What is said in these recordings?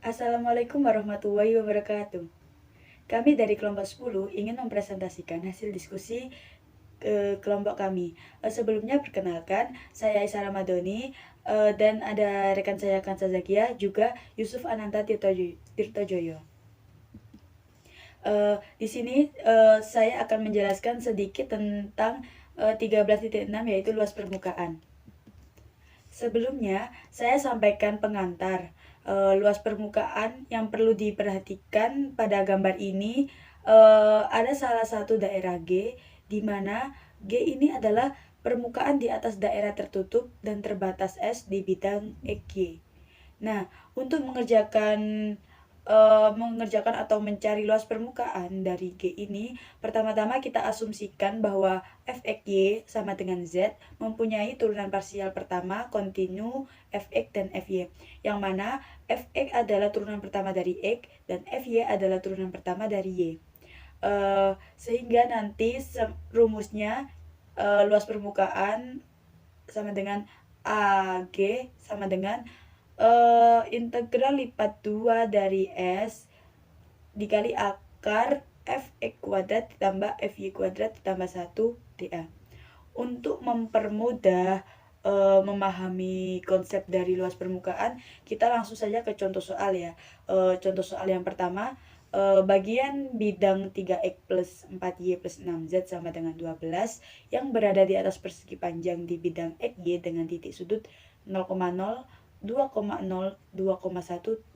Assalamualaikum warahmatullahi wabarakatuh. Kami dari kelompok 10 ingin mempresentasikan hasil diskusi ke kelompok kami. Sebelumnya perkenalkan, saya Aisyah Ramadhani dan ada rekan saya Kansa Zakia, juga Yusuf Ananta Tirtojoyo. Di sini saya akan menjelaskan sedikit tentang 13.6 yaitu luas permukaan. Sebelumnya, saya sampaikan pengantar. Luas permukaan yang perlu diperhatikan pada gambar ini, ada salah satu daerah G, di mana G ini adalah permukaan di atas daerah tertutup dan terbatas S di bidang EG. Nah, untuk mengerjakan atau mencari luas permukaan dari G ini, pertama-tama kita asumsikan bahwa Fx sama dengan Z mempunyai turunan parsial pertama kontinu Fx dan Fy, yang mana Fx adalah turunan pertama dari X dan Fy adalah turunan pertama dari Y. Sehingga nanti rumusnya luas permukaan sama dengan AG sama dengan integral lipat 2 dari S dikali akar Fx kuadrat ditambah Fy kuadrat ditambah 1 dA. Untuk mempermudah memahami konsep dari luas permukaan, kita langsung saja ke contoh soal ya. Contoh soal yang pertama, bagian bidang 3x plus 4y plus 6z sama dengan 12 yang berada di atas persegi panjang di bidang xy dengan titik sudut 0,0, 2,0, 2,1,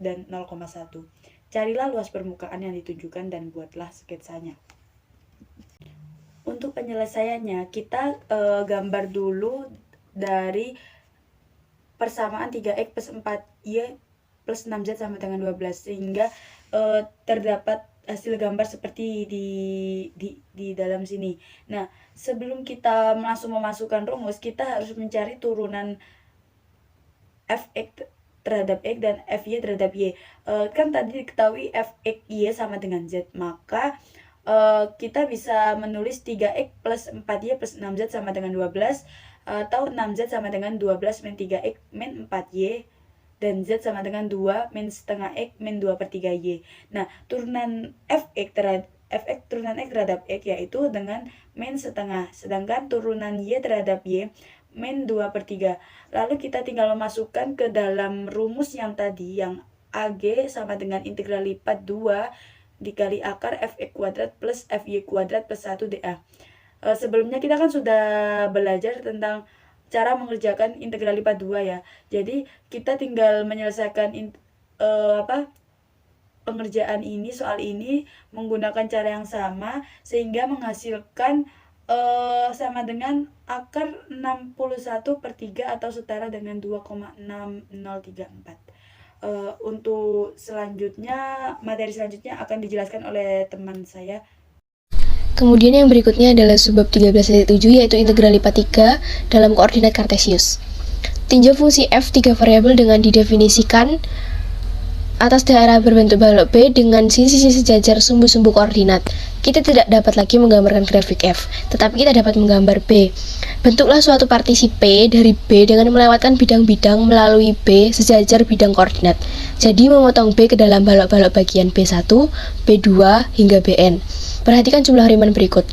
dan 0,1. Carilah luas permukaan yang ditunjukkan dan buatlah sketsanya. Untuk penyelesaiannya, kita gambar dulu dari persamaan 3x plus 4y plus 6z sama dengan 12, sehingga terdapat hasil gambar seperti di dalam sini. Nah, sebelum kita langsung memasukkan rumus, kita harus mencari turunan Fx terhadap X dan Fy terhadap Y. Kan tadi diketahui Fx Y sama dengan Z, maka kita bisa menulis 3x plus 4y plus 6z sama dengan 12, atau 6z sama dengan 12 min 3x min 4y, dan z sama dengan 2 min setengah x min 2 per 3y. Nah, turunan Fx turunan X terhadap X yaitu dengan min setengah, sedangkan turunan Y terhadap Y min 2 per 3. Lalu kita tinggal memasukkan ke dalam rumus yang tadi, yang AG sama dengan integral lipat 2 dikali akar Fx kuadrat plus Fy kuadrat plus 1 dA. Sebelumnya kita kan sudah belajar tentang cara mengerjakan integral lipat 2 ya. Jadi kita tinggal menyelesaikan pengerjaan ini, soal ini menggunakan cara yang sama, sehingga menghasilkan sama dengan akar 61 per 3 atau setara dengan 2,6034. Untuk selanjutnya, materi selanjutnya akan dijelaskan oleh teman saya. Kemudian yang berikutnya adalah subbab 13.7 yaitu integral lipat 3 dalam koordinat kartesius. Tinjau fungsi f 3 variabel dengan didefinisikan atas daerah berbentuk balok B dengan sisi-sisi sejajar sumbu-sumbu koordinat. Kita tidak dapat lagi menggambarkan grafik F, tetapi kita dapat menggambar B. Bentuklah suatu partisi P dari B dengan melewatkan bidang-bidang melalui B sejajar bidang koordinat. Jadi memotong B ke dalam balok-balok bagian B1, B2, hingga Bn. Perhatikan jumlah Riemann berikut.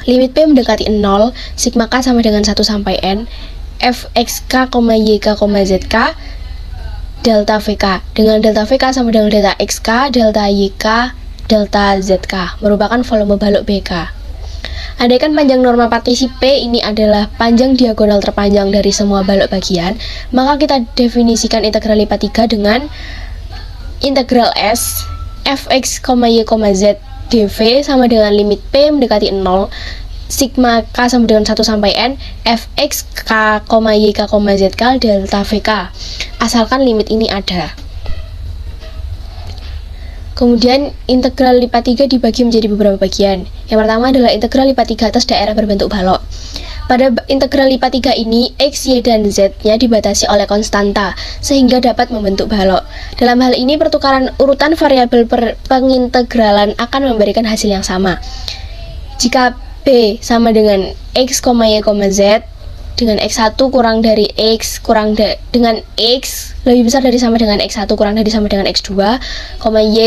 Limit P mendekati 0, sigma K sama dengan 1 sampai N, Fxk, Yk, Zk, delta VK, dengan delta VK sama dengan delta XK, delta YK, delta ZK, merupakan volume balok BK. Andaikan panjang norma partisi P ini adalah panjang diagonal terpanjang dari semua balok bagian, maka kita definisikan integral lipat 3 dengan integral S Fx, Y, Z dv sama dengan limit P mendekati 0, sigma K sama dengan 1 sampai N, Fx, K, Yk, Zk, delta VK, asalkan limit ini ada. Kemudian integral lipat 3 dibagi menjadi beberapa bagian. Yang pertama adalah integral lipat 3 atas daerah berbentuk balok. Pada integral lipat 3 ini, X, Y, dan Z-nya dibatasi oleh konstanta, sehingga dapat membentuk balok. Dalam hal ini, pertukaran urutan variabel pengintegralan akan memberikan hasil yang sama. Jika B sama dengan X, Y, Z, dengan X1 kurang dari X dengan X lebih besar dari sama dengan X1 kurang dari sama dengan X2, Y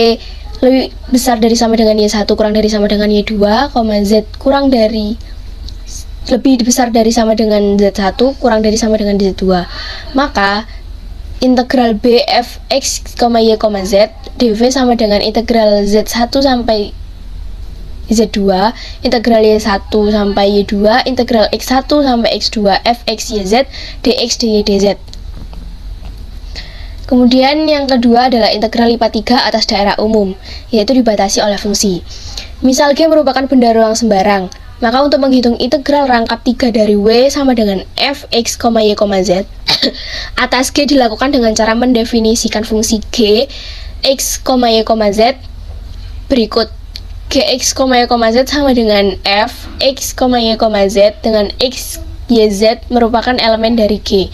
lebih besar dari sama dengan Y1 kurang dari sama dengan Y2, Z kurang dari lebih besar dari sama dengan Z1 kurang dari sama dengan Z2. Maka integral B f x, y, z dv sama dengan integral Z1 sampai Z2, integral Y1 sampai Y2, integral X1 sampai X2, fx yz, dx dy dz. Kemudian yang kedua adalah integral IPA 3 atas daerah umum, yaitu dibatasi oleh fungsi. Misal G merupakan benda ruang sembarang, maka untuk menghitung integral rangkap 3 dari W sama dengan fx, y, z atas G dilakukan dengan cara mendefinisikan fungsi G, x, y, z berikut. Gx, y, z sama dengan f, x, y, z dengan x, y, z merupakan elemen dari G.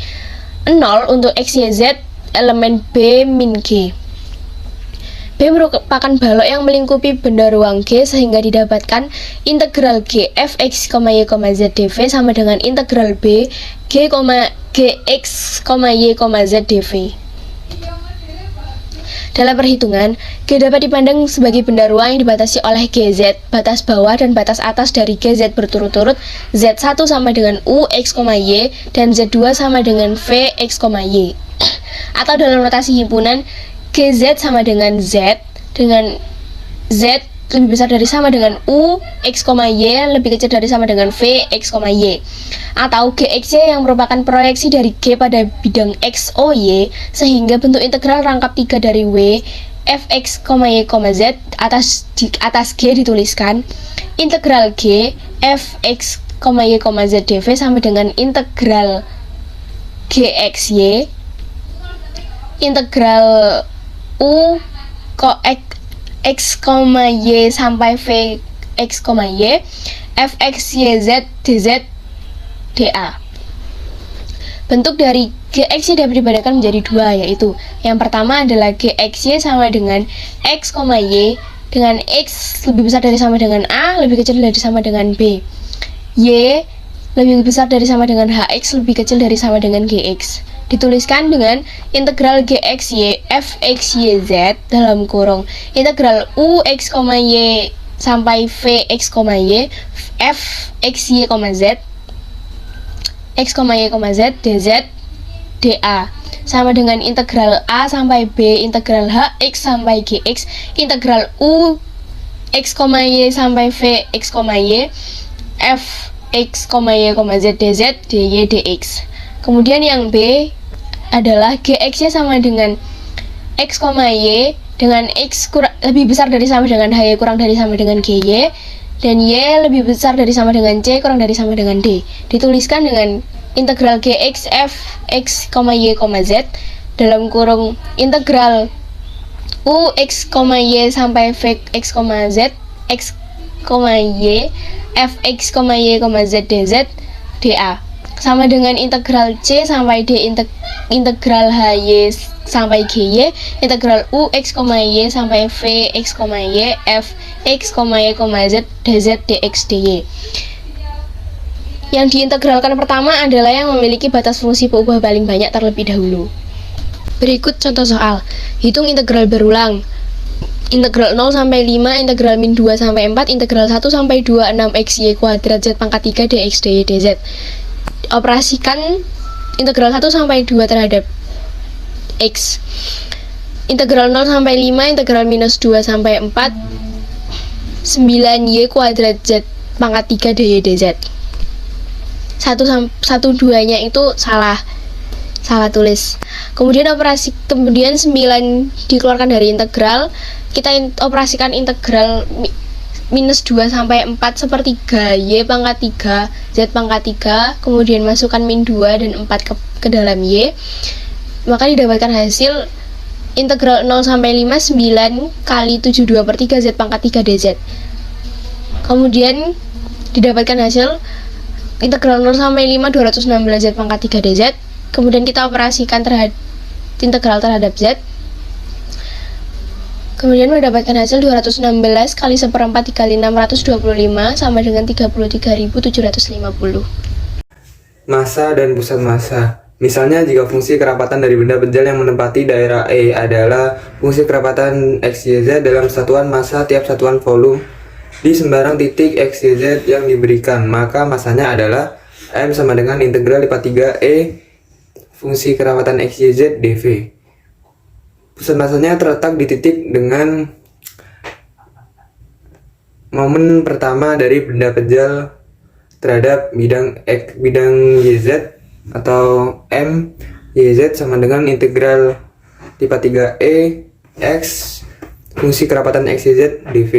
0 untuk x, y, z elemen B min G. B merupakan balok yang melingkupi benda ruang G sehingga didapatkan integral G fx, y, z dv sama dengan integral B G, gx, y, z dv. Dalam perhitungan, G dapat dipandang sebagai benda ruang yang dibatasi oleh GZ, batas bawah dan batas atas dari GZ berturut-turut, Z1 sama dengan U, X, Y, dan Z2 sama dengan V, X, Y. Atau dalam notasi himpunan, GZ sama dengan Z, dengan Z lebih besar dari sama dengan U, X, Y, lebih kecil dari sama dengan V, X, Y. Atau GXY yang merupakan proyeksi dari G pada bidang X, O, Y, sehingga bentuk integral rangkap 3 dari W, fx, y, z atas G dituliskan integral G, fx, y, z dv sama dengan integral GXY, integral U, X, Y sampai V, X, Y, fx, yz, dz, dA. Bentuk dari GXY dapat dibedakan menjadi dua, yaitu yang pertama adalah GXY sama dengan X, Y dengan X lebih besar dari sama dengan A, lebih kecil dari sama dengan B. Y lebih besar dari sama dengan HX, lebih kecil dari sama dengan GX. Dituliskan dengan integral GXY fx, yz dalam kurung integral U, X, Y sampai V, X, Y f, X, Y, Z X, Y, Z, dz, dA sama dengan integral A sampai B, integral HX sampai GX, integral U, X, Y sampai V, X, Y f, X, Y, Z, dz, dy, dx. Kemudian yang B adalah GX-nya sama dengan X, Y dengan X lebih besar dari sama dengan HY kurang dari sama dengan GY, dan Y lebih besar dari sama dengan C kurang dari sama dengan D. Dituliskan dengan integral GX f, X, Y, Z dalam kurung integral U, X, Y sampai V, X, Z X, Y f, X, Y, Z, dz, dA sama dengan integral C sampai D, integral HY sampai GY, integral U, X, Y sampai V, X, Y f, X, Y, Z, dz, dx, dy. Yang diintegralkan pertama adalah yang memiliki batas fungsi peubah paling banyak terlebih dahulu. Berikut contoh soal. Hitung integral berulang. Integral 0 sampai 5, integral min 2 sampai 4, integral 1 sampai 2, 6xy kuadrat z pangkat 3 dx dy dz. Operasikan integral 1 sampai 2 terhadap x. Integral 0 sampai 5, integral minus 2 sampai 4, 9y kuadrat z pangkat 3 dy dz. 1 2 nya itu salah tulis. Kemudian 9 dikeluarkan dari integral, kita operasikan integral minus 2 sampai 4 sepertiga y pangkat 3 z pangkat 3, kemudian masukkan min 2 dan 4 ke dalam y, maka didapatkan hasil integral 0 sampai 5 9 kali 7/2/3 z pangkat 3 dz. Kemudian didapatkan hasil integral 0 sampai 5 216 z pangkat 3 dz. Kemudian kita operasikan integral terhadap z, kemudian mendapatkan hasil 216 kali 1/4 dikali 625 sama dengan 33.750. massa dan pusat massa. Misalnya jika fungsi kerapatan dari benda bejal yang menempati daerah E adalah fungsi kerapatan XYZ dalam satuan massa tiap satuan volume di sembarang titik XYZ yang diberikan, maka massanya adalah M sama dengan integral lipat 3E fungsi kerapatan XYZ dV. Pusat massanya terletak di titik dengan momen pertama dari benda bejal terhadap bidang YZ atau M YZ sama dengan integral lipat 3E X fungsi kerapatan XYZ dV.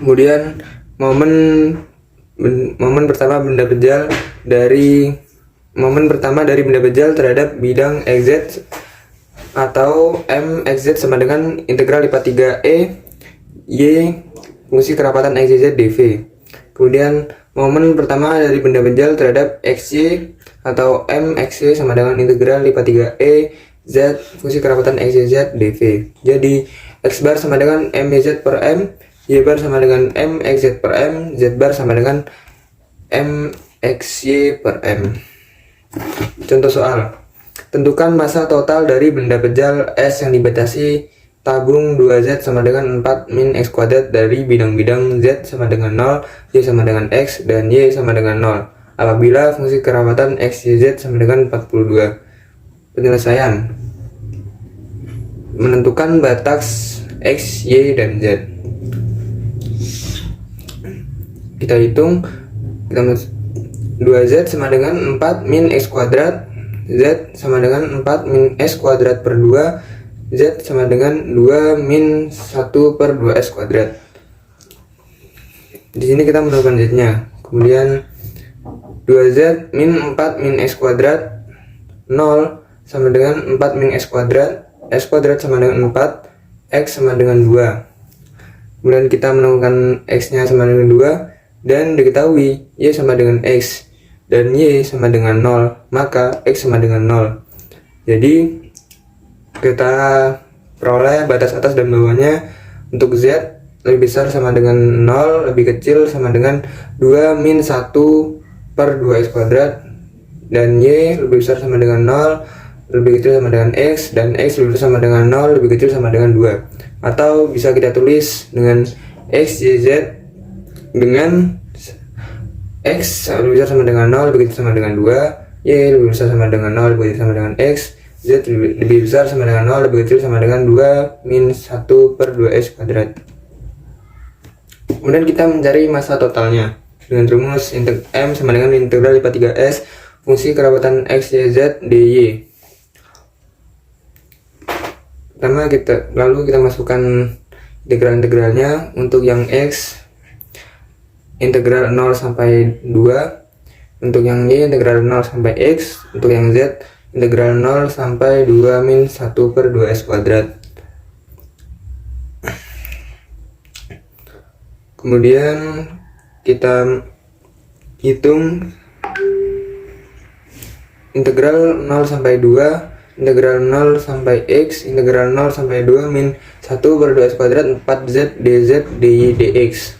Kemudian momen pertama dari benda bejal terhadap bidang XZ atau M XZ sama dengan integral lipat 3E Y fungsi kerapatan XYZ dV. Kemudian momen pertama dari benda bejal terhadap XY atau M XY sama dengan integral lipat 3E Z fungsi kerapatan XYZ dV. Jadi X bar sama dengan MYZ per M, Y bar sama dengan M XZ per M, Z bar sama dengan M XY per M. Contoh soal. Tentukan massa total dari benda bejal S yang dibatasi tabung 2Z sama dengan 4 min X kuadrat dari bidang-bidang Z sama dengan 0, Y sama dengan X, dan Y sama dengan 0 apabila fungsi kerapatan X, Y, Z sama dengan 42. Penyelesaian. Menentukan bataks X, Y, dan Z. Kita hitung 2Z sama dengan 4 min X kuadrat, Z sama dengan 4 min S kuadrat per 2, Z sama dengan 2 min 1 per 2S kuadrat. Di sini kita menentukan Z-nya. Kemudian 2Z min 4 min S kuadrat 0 sama dengan 4 min S kuadrat sama dengan 4, X sama dengan 2. Kemudian kita menemukan X-nya sama dengan 2 dan diketahui Y sama dengan X dan Y sama dengan 0, maka X sama dengan 0. Jadi kita peroleh batas atas dan bawahnya. Untuk Z lebih besar sama dengan 0, lebih kecil sama dengan 2 min 1 per 2x kuadrat, dan Y lebih besar sama dengan 0, lebih kecil sama dengan X, dan X lebih besar sama dengan 0, lebih kecil sama dengan 2. Atau bisa kita tulis dengan X, Y, Z dengan X lebih besar sama dengan 0, lebih kecil sama dengan 2, Y lebih besar sama dengan 0, lebih kecil sama dengan X, Z lebih besar sama dengan 0, lebih kecil sama dengan 2 min 1 per 2S kuadrat. Kemudian kita mencari massa totalnya dengan rumus M sama dengan integral lipat 3S fungsi kerapatan X, Y, Z, dy. Lalu kita masukkan integral-integralnya. Untuk yang X integral 0 sampai 2, untuk yang Y integral 0 sampai X, untuk yang Z integral 0 sampai 2 min 1 per 2S kuadrat. Kemudian kita hitung integral 0 sampai 2, integral 0 sampai X, integral 0 sampai 2 min 1 per 2S kuadrat 4Z dz dy dx.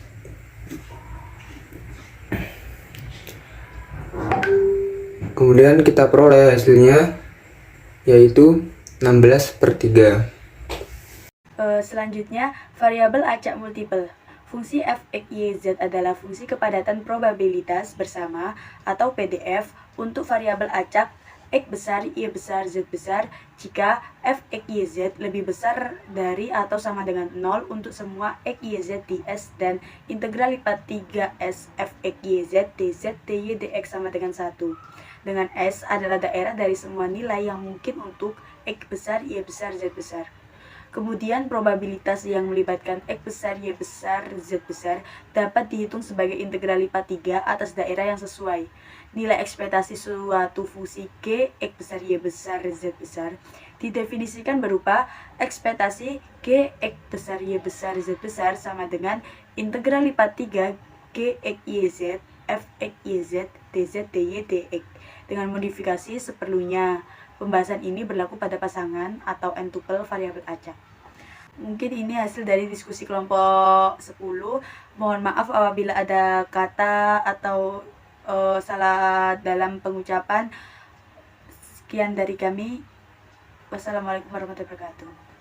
Kemudian kita peroleh hasilnya yaitu 16/3. Selanjutnya, variabel acak multiple. Fungsi f, x, y, z adalah fungsi kepadatan probabilitas bersama atau PDF untuk variabel acak x besar, y besar, z besar jika f, x, y, z lebih besar dari atau sama dengan 0 untuk semua x, y, z di S dan integral lipat 3S f, x, y, z dz, dy, dx sama dengan 1. Dengan S adalah daerah dari semua nilai yang mungkin untuk X besar, Y besar, Z besar. Kemudian probabilitas yang melibatkan X besar, Y besar, Z besar dapat dihitung sebagai integral lipat 3 atas daerah yang sesuai. Nilai ekspektasi suatu fungsi G, X besar, Y besar, Z besar didefinisikan berupa ekspektasi G, X besar, Y besar, Z besar sama dengan integral lipat 3 G, X, Y, Z, F, X, Y, Z, dz, dy, dx. Dengan modifikasi seperlunya. Pembahasan ini berlaku pada pasangan atau n-tuple variabel acak. Mungkin ini hasil dari diskusi kelompok 10. Mohon maaf apabila ada kata atau salah dalam pengucapan. Sekian dari kami. Wassalamualaikum warahmatullahi wabarakatuh.